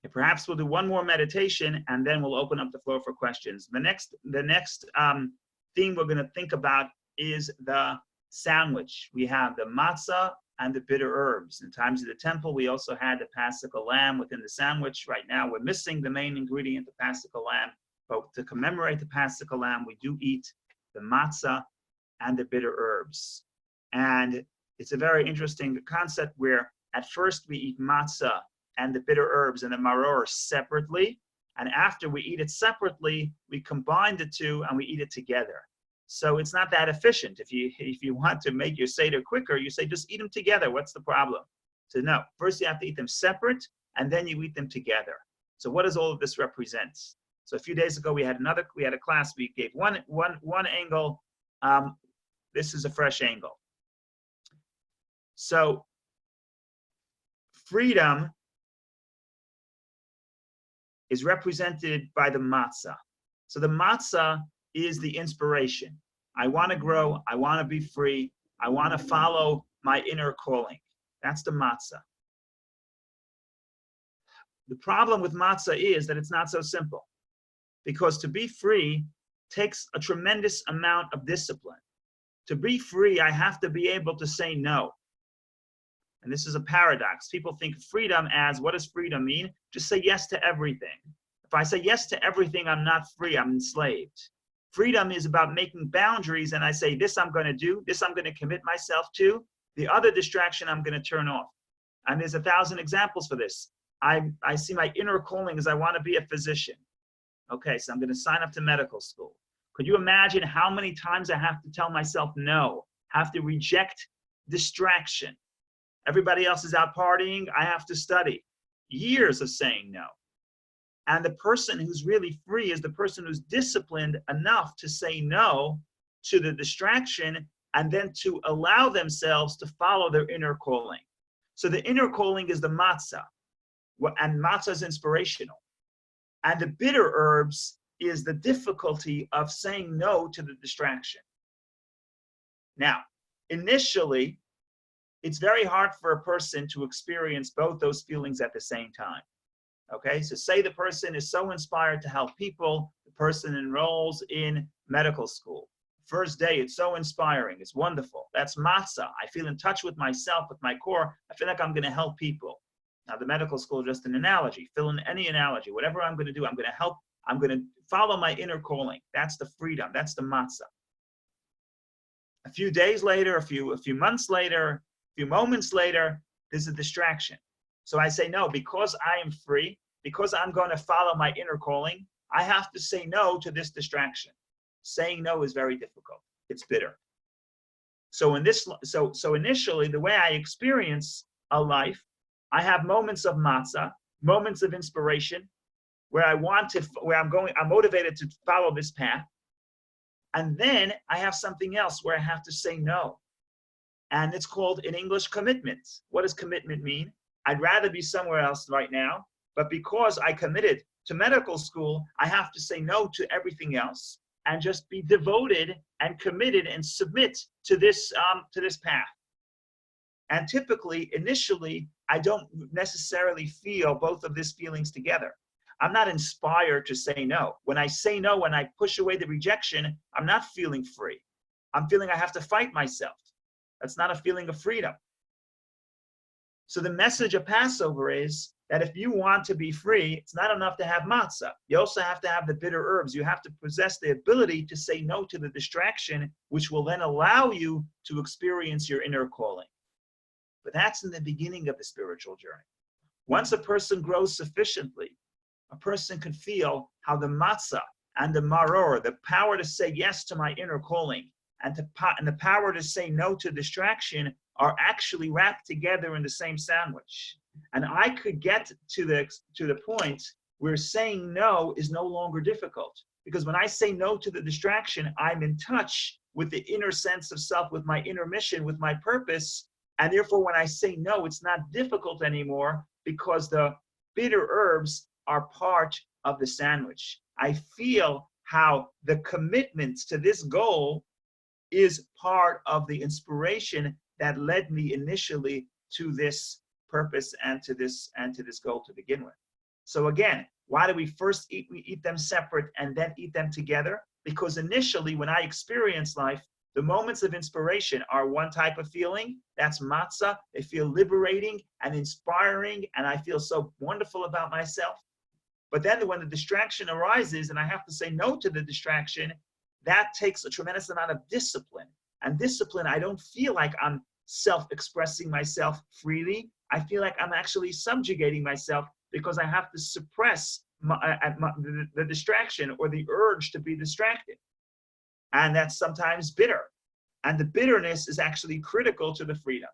And perhaps we'll do one more meditation, and then we'll open up the floor for questions. The next theme we're going to think about is the sandwich. We have the matzah and the bitter herbs. In times of the temple, we also had the Passover lamb within the sandwich. Right now, we're missing the main ingredient, the Passover lamb. But to commemorate the Passover lamb, we do eat the matzah and the bitter herbs. And it's a very interesting concept where at first we eat matzah and the bitter herbs and the maror separately. And after we eat it separately, we combine the two and we eat it together. So it's not that efficient. If you want to make your Seder quicker, you say, just eat them together. What's the problem? So no, first you have to eat them separate and then you eat them together. So what does all of this represent? So a few days ago, we had a class, we gave one angle. This is a fresh angle. So freedom is represented by the matzah. So the matzah is the inspiration. I want to grow. I want to be free. I want to follow my inner calling. That's the matzah. The problem with matzah is that it's not so simple, because to be free takes a tremendous amount of discipline. To be free, I have to be able to say no. And this is a paradox. People think freedom as, what does freedom mean? Just say yes to everything. If I say yes to everything, I'm not free, I'm enslaved. Freedom is about making boundaries, and I say, this I'm going to do, this I'm going to commit myself to, the other distraction I'm going to turn off. And there's 1,000 examples for this. I see my inner calling as I want to be a physician. Okay, so I'm going to sign up to medical school. Could you imagine how many times I have to tell myself no, have to reject distraction? Everybody else is out partying, I have to study. Years of saying no. And the person who's really free is the person who's disciplined enough to say no to the distraction and then to allow themselves to follow their inner calling. So the inner calling is the matzah, and matzah is inspirational. And the bitter herbs is the difficulty of saying no to the distraction. Now, initially, it's very hard for a person to experience both those feelings at the same time. Okay, so say the person is so inspired to help people, the person enrolls in medical school. First day, it's so inspiring, it's wonderful. That's matzah. I feel in touch with myself, with my core. I feel like I'm going to help people. Now, the medical school is just an analogy. Fill in any analogy. Whatever I'm going to do, I'm going to help. I'm going to follow my inner calling. That's the freedom. That's the matzah. A few days later, a few months later, a few moments later, there's a distraction. So I say, no, because I am free, because I'm going to follow my inner calling, I have to say no to this distraction. Saying no is very difficult. It's bitter. So initially, the way I experience a life, I have moments of matzah, moments of inspiration, where I'm motivated to follow this path. And then I have something else where I have to say no. And it's called, in English, commitment. What does commitment mean? I'd rather be somewhere else right now, but because I committed to medical school, I have to say no to everything else and just be devoted and committed and submit to this path. And typically, initially, I don't necessarily feel both of these feelings together. I'm not inspired to say no. When I say no, when I push away the rejection, I'm not feeling free. I'm feeling I have to fight myself. That's not a feeling of freedom. So the message of Passover is that if you want to be free, it's not enough to have matzah. You also have to have the bitter herbs. You have to possess the ability to say no to the distraction, which will then allow you to experience your inner calling. But that's in the beginning of the spiritual journey. Once a person grows sufficiently, a person can feel how the matzah and the maror, the power to say yes to my inner calling, and the power to say no to distraction, are actually wrapped together in the same sandwich. And I could get to the point where saying no is no longer difficult. Because when I say no to the distraction, I'm in touch with the inner sense of self, with my inner mission, with my purpose. And therefore, when I say no, it's not difficult anymore because the bitter herbs are part of the sandwich. I feel how the commitment to this goal is part of the inspiration that led me initially to this purpose and to this goal to begin with. So again, why do we first we eat them separate and then eat them together? Because initially, when I experience life, the moments of inspiration are one type of feeling. That's matzah. They feel liberating and inspiring, and I feel so wonderful about myself. But then when the distraction arises and I have to say no to the distraction, that takes a tremendous amount of discipline. And discipline, I don't feel like I'm self-expressing myself freely. I feel like I'm actually subjugating myself because I have to suppress the distraction or the urge to be distracted. And that's sometimes bitter. And the bitterness is actually critical to the freedom.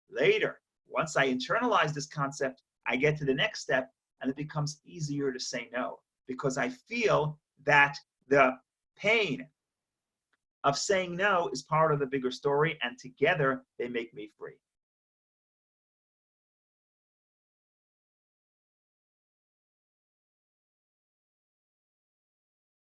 Later, once I internalize this concept, I get to the next step and it becomes easier to say no because I feel that the pain of saying no is part of the bigger story and together they make me free.